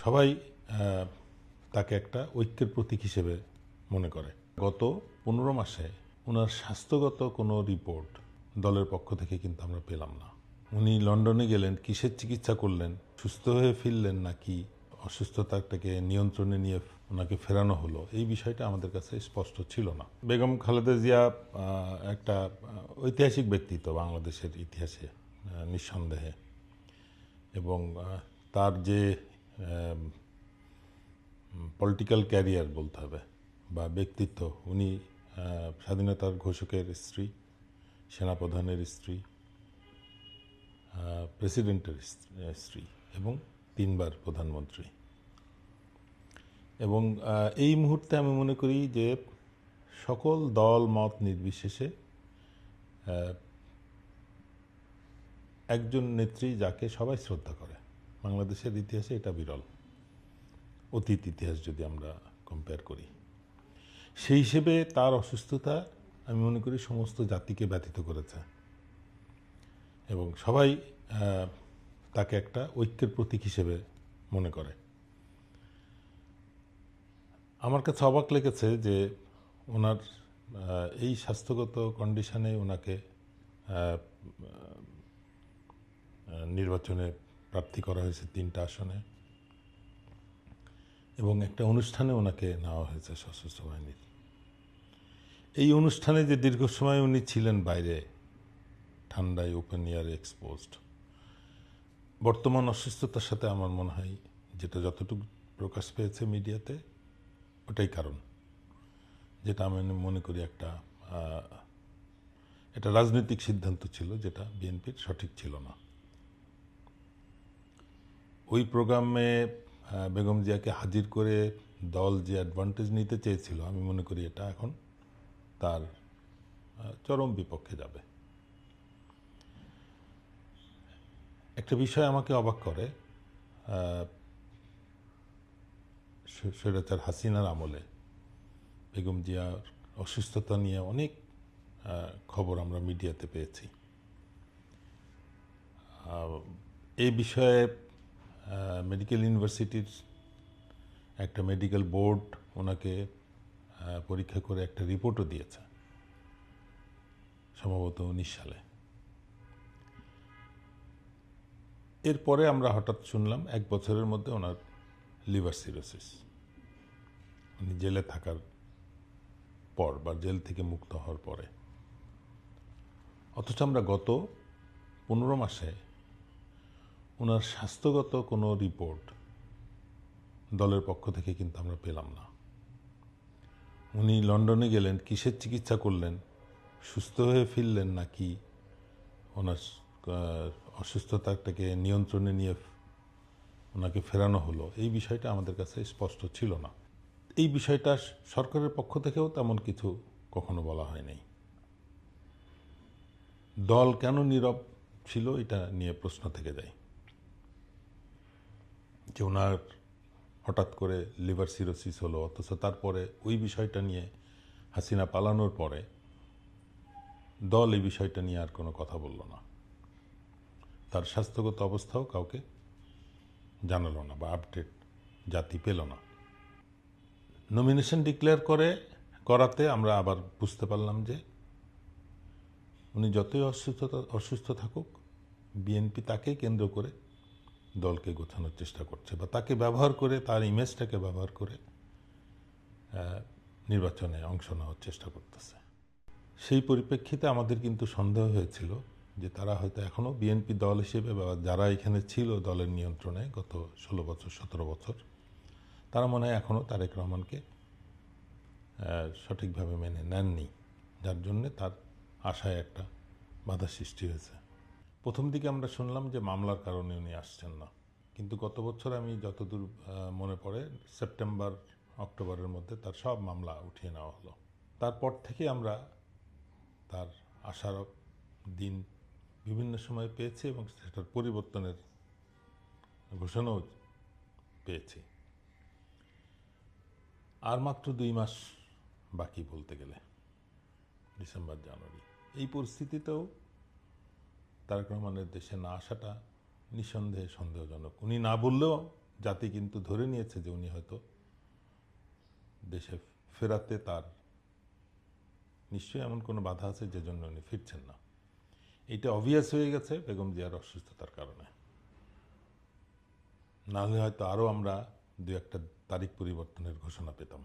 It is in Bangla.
সবাই তাকে একটা ঐক্যের প্রতীক হিসেবে মনে করে। গত 15 মাসে ওনার স্বাস্থ্যগত কোনো রিপোর্ট দলের পক্ষ থেকে কিন্তু আমরা পেলাম না। উনি লন্ডনে গেলেন, কিসের চিকিৎসা করলেন, সুস্থ হয়ে ফিরলেন নাকি অসুস্থতাটাকে নিয়ন্ত্রণে নিয়ে ওনাকে ফেরানো হলো, এই বিষয়টা আমাদের কাছে স্পষ্ট ছিল না। বেগম খালেদা জিয়া একটা ঐতিহাসিক ব্যক্তিত্ব বাংলাদেশের ইতিহাসে নিঃসন্দেহে, এবং তার যে পলিটিক্যাল ক্যারিয়ার বলতে হবে বা ব্যক্তিত্ব, উনি স্বাধীনতার ঘোষকের স্ত্রী, সেনাপ্রধানের স্ত্রী, প্রেসিডেন্টের স্ত্রী এবং 3 বার প্রধানমন্ত্রী। এবং এই মুহূর্তে আমি মনে করি যে সকল দল মত নির্বিশেষে একজন নেত্রী যাকে সবাই শ্রদ্ধা করে, বাংলাদেশের ইতিহাসে এটা বিরল, অতীত ইতিহাস যদি আমরা কম্পেয়ার করি। সেই হিসেবে তার অসুস্থতা আমি মনে করি সমস্ত জাতিকে ব্যথিত করেছে, এবং সবাই তাকে একটা ঐক্যের প্রতীক হিসেবে মনে করে। আমার কাছে অবাক লেগেছে যে ওনার এই স্বাস্থ্যগত কন্ডিশনে ওনাকে নির্বাচনে প্রার্থী করা হয়েছে 3টা আসনে, এবং একটা অনুষ্ঠানে ওনাকে নেওয়া হয়েছে সশস্ত্র বাহিনীর। এই অনুষ্ঠানে যে দীর্ঘ সময় উনি ছিলেন বাইরে ঠান্ডায়, ওপেন এয়ারে এক্সপোজড, বর্তমান অসুস্থতার সাথে আমার মনে হয় যেটা যতটুকু প্রকাশ পেয়েছে মিডিয়াতে, ওটাই কারণ, যেটা আমি মনে করি এটা রাজনৈতিক সিদ্ধান্ত ছিল, যেটা বিএনপির সঠিক ছিল না। ওই প্রোগ্রামে বেগম জিয়াকে হাজির করে দল যে অ্যাডভান্টেজ নিতে চেয়েছিল, আমি মনে করি এটা এখন তার চরম বিপক্ষে যাবে। একটা বিষয় আমাকে অবাক করে, স্বৈরাচার হাসিনার আমলে বেগম জিয়ার অসুস্থতা নিয়ে অনেক খবর আমরা মিডিয়াতে পেয়েছি। এই বিষয়ে মেডিকেল ইউনিভার্সিটির একটা মেডিকেল বোর্ড ওনাকে পরীক্ষা করে একটা রিপোর্টও দিয়েছে, সম্ভবত 19 সালে। এরপরে আমরা হঠাৎ শুনলাম 1 বছরের মধ্যে ওনার লিভার সিরোসিস, উনি জেলে থাকার পর বা জেল থেকে মুক্ত হওয়ার পরে। অথচ আমরা গত 15 মাসে ওনার স্বাস্থ্যগত কোনো রিপোর্ট দলের পক্ষ থেকে কিন্তু আমরা পেলাম না। উনি লন্ডনে গেলেন, কিসের চিকিৎসা করলেন, সুস্থ হয়ে ফিরলেন নাকি ওনার অসুস্থতাটাকে নিয়ন্ত্রণে নিয়ে ওনাকে ফেরানো হলো, এই বিষয়টা আমাদের কাছে স্পষ্ট ছিল না। এই বিষয়টা সরকারের পক্ষ থেকেও তেমন কিছু কখনো বলা হয়নি। দল কেন নীরব ছিল এটা নিয়ে প্রশ্ন থেকে যায়, যে ওনার হঠাৎ করে লিভার সিরোসিস হলো, অথচ তারপরে ওই বিষয়টা নিয়ে হাসিনা পালানোর পরে দল এই বিষয়টা নিয়ে আর কোনো কথা বলল না, তার স্বাস্থ্যগত অবস্থাও কাউকে জানালো না বা আপডেট জাতি পেল না। নমিনেশন ডিক্লেয়ার করাতে আমরা আবার বুঝতে পারলাম যে উনি যতই অসুস্থ থাকুক, বিএনপি তাকে কেন্দ্র করে দলকে গোছানোর চেষ্টা করছে, বা তাকে ব্যবহার করে, তার ইমেজটাকে ব্যবহার করে নির্বাচনে অংশ নেওয়ার চেষ্টা করতেছে। সেই পরিপ্রেক্ষিতে আমাদের কিন্তু সন্দেহ হয়েছিল যে তারা হয়তো এখনও বিএনপি দল হিসেবে, বা যারা এখানে ছিল দলের নিয়ন্ত্রণে গত 16 বছর 17 বছর, তারা মনে হয় এখনও তারেক রহমানকে সঠিকভাবে মেনে নেননি, যার জন্যে তার আশায় একটা বাধা সৃষ্টি হয়েছে। প্রথম দিকে আমরা শুনলাম যে মামলার কারণে উনি আসছেন না, কিন্তু গত বছর আমি যতদূর মনে পড়ে সেপ্টেম্বর অক্টোবরের মধ্যে তার সব মামলা উঠিয়ে নেওয়া হলো। তারপর থেকে আমরা তার আসার দিন বিভিন্ন সময় পেয়েছি, এবং সেটার পরিবর্তনের ঘোষণাও পেয়েছি। আর মাত্র 2 মাস বাকি বলতে গেলে, ডিসেম্বর জানুয়ারি। এই পরিস্থিতিতেও তারেক রহমানের দেশে না আসাটা নিঃসন্দেহে সন্দেহজনক। উনি না বললেও জাতি কিন্তু ধরে নিয়েছে যে উনি হয়তো দেশে ফেরাতে তার নিশ্চয়ই এমন কোনো বাধা আছে যে জন্য উনি ফিরছেন না। এটা অবভিয়াস হয়ে গেছে বেগম জিয়ার অসুস্থতার কারণে। নাহলে হয়তো আরও আমরা দু একটা তারিখ পরিবর্তনের ঘোষণা পেতাম।